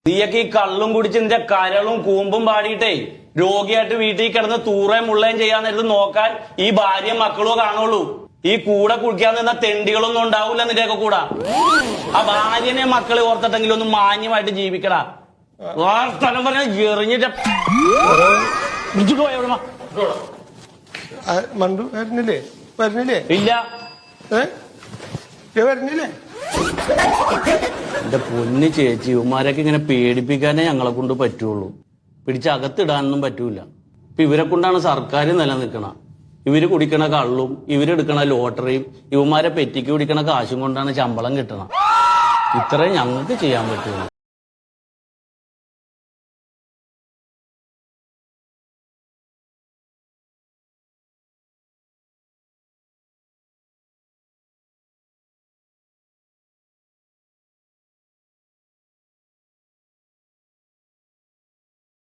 നീയൊക്കെ ഈ കള്ളും കുടിച്ച് നിന്റെ കരളും കൂമ്പും പാടിയിട്ടേ രോഗിയായിട്ട് വീട്ടിൽ കിടന്ന് തൂറയും മുള്ളയും ചെയ്യാൻ നേരത്ത് നോക്കാൻ ഈ ഭാര്യയും മക്കളോ കാണുള്ളൂ. ഈ കൂടെ കുടിക്കാൻ നിന്ന തെണ്ടികളൊന്നും ഉണ്ടാവൂല നിന്റെയൊക്കെ കൂടെ. ആ ഭാര്യനെ മക്കളെ ഓർത്തിട്ടെങ്കിലും ഒന്ന് മാന്യമായിട്ട് ജീവിക്കടാ. ആ സ്ഥലം പറഞ്ഞ എറിഞ്ഞിട്ട് മണ്ടു വരുന്നില്ലേ? വരുന്നില്ലേ? ഇല്ല വരുന്നില്ലേ? എന്റെ പൊന്ന് ചേച്ചി, ഇവന്മാരൊക്കെ ഇങ്ങനെ പേടിപ്പിക്കാനേ ഞങ്ങളെ കൊണ്ട് പറ്റുള്ളൂ. പിടിച്ചകത്തിടാനൊന്നും പറ്റൂല. ഇപ്പൊ ഇവരെ കൊണ്ടാണ് സർക്കാർ നിലനിൽക്കണ. ഇവര് കുടിക്കണ കള്ളും ഇവരെടുക്കണ ലോട്ടറിയും ഇവന്മാരെ പെറ്റിക്ക് കുടിക്കണ കാശും കൊണ്ടാണ് ശമ്പളം കിട്ടണം. ഇത്രയും ഞങ്ങൾക്ക് ചെയ്യാൻ പറ്റുള്ളൂ.